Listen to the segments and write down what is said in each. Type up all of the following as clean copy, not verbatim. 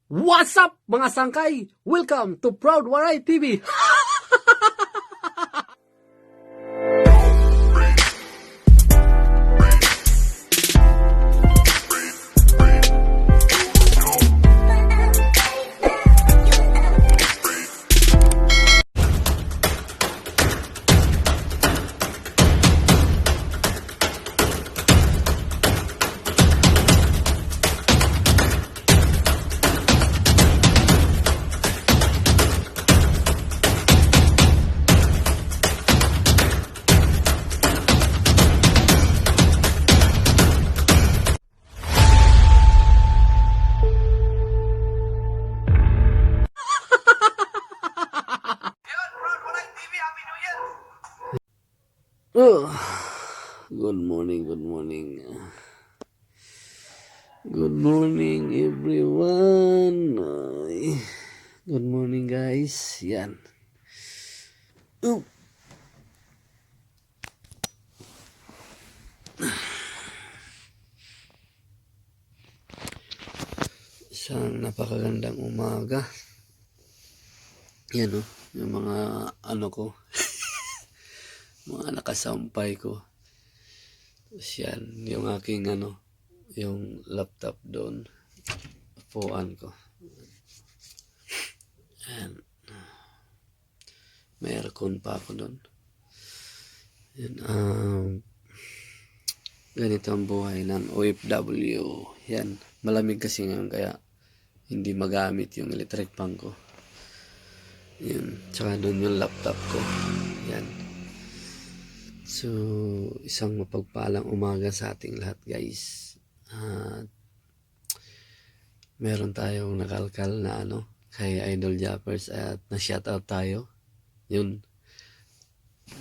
What's up mga sangkay? Welcome to Proud Waray TV. Oh, good morning, good morning. Good morning everyone. Ay, good morning guys. Yan. Oh. Isang napakagandang umaga. Yan yung mga ko, mga nakasampay ko. Tapos yan, yung aking yung laptop doon. Upuan ko. And may aircon pa ako doon. Yan, ganito ang buhay ng OFW. Yan, malamig kasi ngayon kaya hindi magamit yung electric fan ko. Yan, tsaka doon yung laptop ko. Yan. So, isang mapagpalang umaga sa ating lahat guys. Meron tayong nakalkal na kay Idol Jappers at na-shoutout tayo. Yun.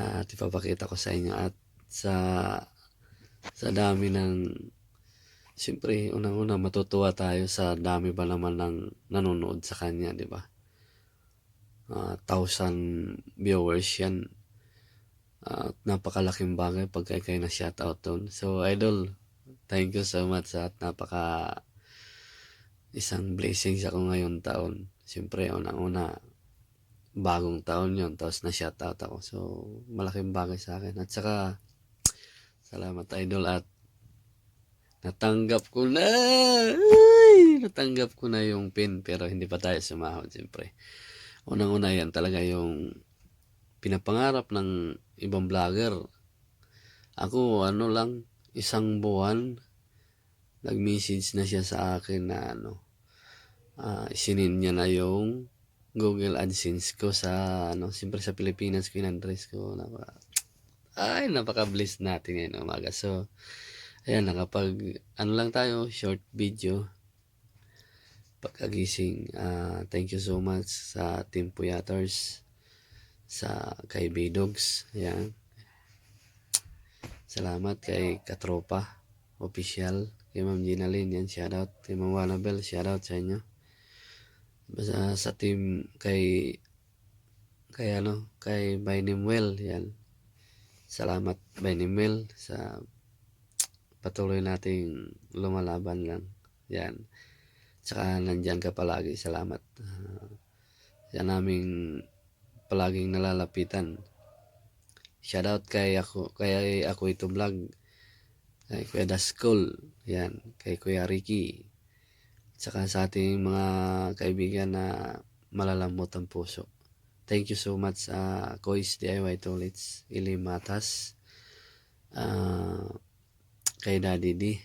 At ipapakita ko sa inyo at sa dami ng siyempre unang-una matutuwa tayo sa dami ba naman ng nanonood sa kanya, di ba? 1,000 viewers yan. Napakalaking bagay pag kayo na shoutout doon. So Idol, thank you so much at isang blessings ako ngayon taon. Siyempre unang-una bagong taon yon, tapos na shoutout ako. So malaking bagay sa akin. At saka salamat Idol at natanggap ko na. Natanggap ko na yung pin pero hindi pa tayo sumahod siyempre. Unang-una yan talaga yung pinapangarap ng ibang vlogger. Ako lang, isang buwan nag-message na siya sa akin na isinin niya na yung Google AdSense ko sa siyempre sa Pilipinas ko in-address ko. Napaka-bless natin ngayon umaga. So ayan, nakapag lang tayo, short video pagkagising. Thank you so much sa Team Puyaters, sa kay Bidogs, ayan. Salamat kay Katropa Official, kay Ma'am Ginalyn, yan, shoutout. Kay Ma'am Wanabel, shoutout sa inyo. Sa team kay Bainimwell, yan. Salamat Bainimwell sa patuloy nating lumalaban lang. Yan. Tsaka nandyan ka palagi. Salamat. Yan naming palaging nalalapitan. Shoutout kay ako ito vlog. Kay Kuya Daskol. Yan. Kay Kuya Ricky. Tsaka sa ating mga kaibigan na malalambot ang puso. Thank you so much Kois DIY Toilets, Ili Matas, kay Daddy D,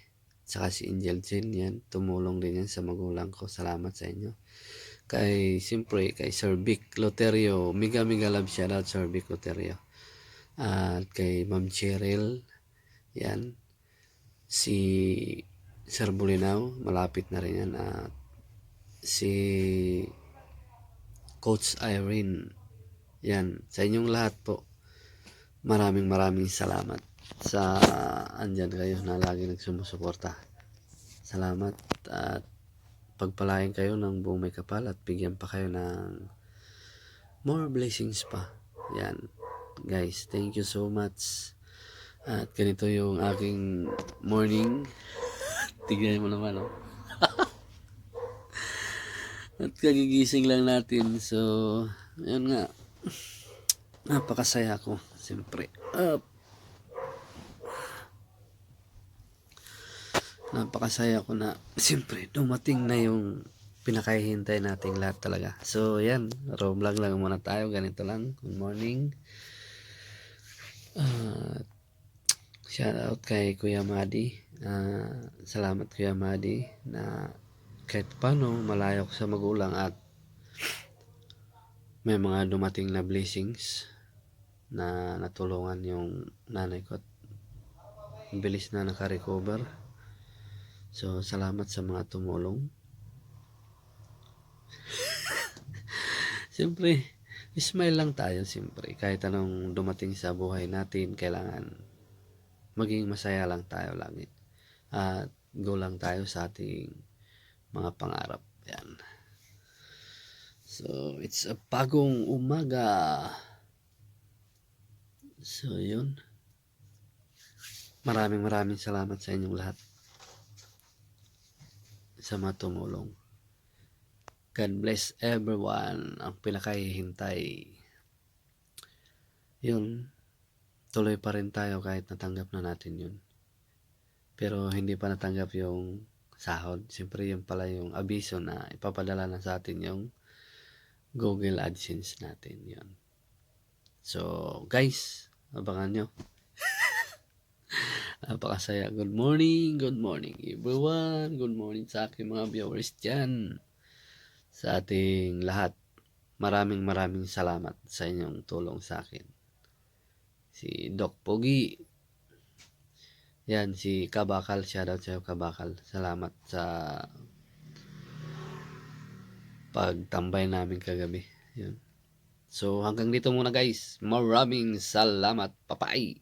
saka si Angel Jen, yan, tumulong din yan sa magulang ko. Salamat sa inyo. Siyempre, kay Sir Vic Loterio, mega love shoutout Sir Vic Loterio. At kay Ma'am Cheryl, yan, si Sir Bulinaw, malapit na rin yan. At si Coach Irene, yan, sa inyong lahat po, maraming salamat sa andyan kayo na lagi nagsumusuporta. Salamat at pagpalain kayo ng buong may kapal at bigyan pa kayo ng more blessings pa. Yan guys, thank you so much. At ganito yung aking morning. Tignan mo naman At kagigising lang natin. So, yun nga. Napakasaya ko. Siyempre. Napakasaya ko na siyempre dumating na yung pinakahihintay nating lahat talaga. So, yan. Raw vlog lang muna tayo. Ganito lang. Good morning. Shout out kay Kuya Madi. Salamat Kuya Madi na kahit paano malayo ko sa magulang at may mga dumating na blessings na natulungan yung nanay ko at bilis na nakarecover. So salamat sa mga tumulong. Siyempre smile lang tayo siyempre. Kahit anong dumating sa buhay natin, kailangan maging masaya lang tayo lagi. At go lang tayo sa ating mga pangarap. Yan. So, it's a bagong umaga. So, yun. Maraming salamat sa inyong lahat. Sa mga tumulong. God bless everyone. Ang pinakahihintay. Yun. Tuloy pa rin tayo kahit natanggap na natin yun. Pero hindi pa natanggap yung sahod. Siyempre yun pala yung abiso na ipapadala na sa atin yung Google AdSense natin. Yun. So guys, abangan nyo. Napakasaya. Good morning everyone. Good morning sa aking mga viewers dyan. Sa ating lahat. Maraming salamat sa inyong tulong sa akin. Si Doc Pogi. Yan, si Kabakal. Shoutout sa'yo Kabakal. Salamat sa pagtambay namin kagabi. Yan. So hanggang dito muna guys. Maraming salamat. Papay.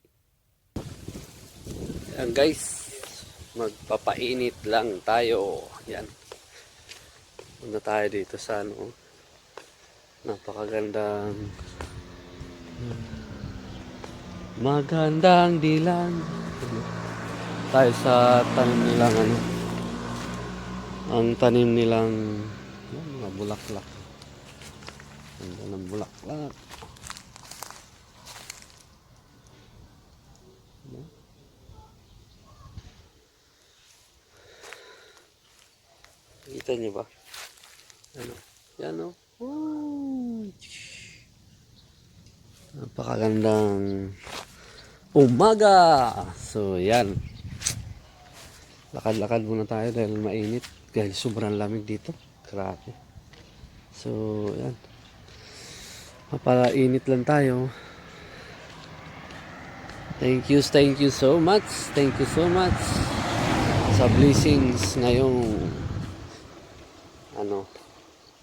Yan guys. Magpapainit lang tayo. Yan. Punta tayo dito sa ano. Napakagandang magandang dilan. Tayo sa tanim nilang ano. Ang tanim nilang mga bulaklak. Ganda ng bulaklak. Kita niyo ba? Ano? Yan o. Napakagandang umaga. So yan. Lakad-lakad muna tayo dahil mainit. Dahil sobrang lamig dito. Grabe. So yan. Mapalainit lang tayo. Thank you so much. Thank you so much sa blessings ngayong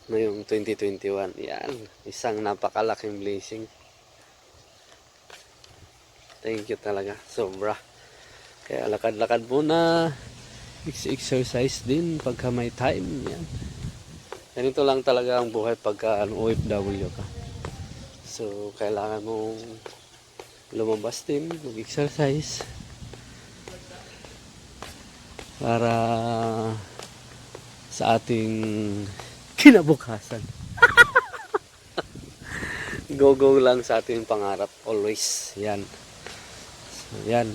ngayong 2021. Yan, isang napakalaking blessing. Thank you talaga, sobra. Kaya lakad-lakad muna, exercise din pagka may time. Yan. Ganito lang talaga ang buhay pagka OFW ka. So kailangan mong lumabas din, mag-exercise para sa ating kinabukasan. Go lang sa ating pangarap always. Yan. So, yan.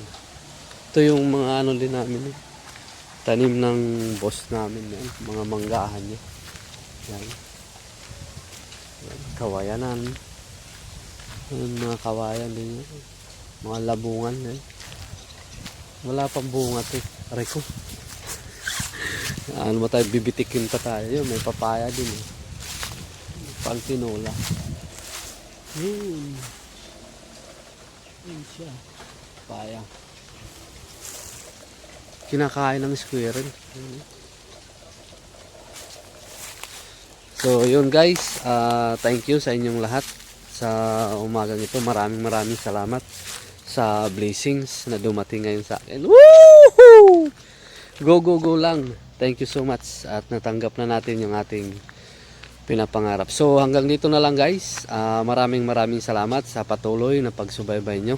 Ito yung mga ano din namin. Tanim ng boss namin. Yan. Mga manggahan niya. Yan. Yan. Kawayanan. Yan, mga kawayan din. Yan. Mga labungan. Yan. Wala pang bunga ito. Aray ko. Ano ba tayo, bibitikin pa tayo. Yun, may papaya din eh. Pang tinola. Yun siya. Papaya. Kinakain ng squirrel. So yun guys, thank you sa inyong lahat sa umagang ito. Maraming salamat sa blessings na dumating ngayon sa akin. Woohoo! Go lang. Thank you so much at natanggap na natin yung ating pinapangarap. So hanggang dito na lang guys. Maraming salamat sa patuloy na pagsubaybay nyo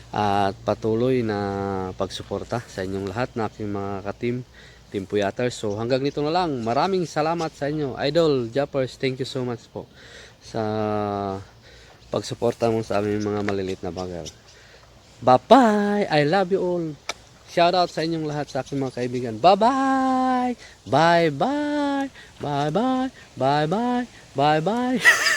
at patuloy na pagsuporta sa inyong lahat na aking mga ka-team Team Puyaters. So hanggang dito na lang. Maraming salamat sa inyo. Idol Jappers, thank you so much po sa pagsuporta mo sa aming mga maliliit na bagay. Bye-bye! I love you all. Shout out sa inyong lahat, sa aking mga kaibigan. Bye-bye! Bye-bye! Bye-bye! Bye-bye! Bye-bye!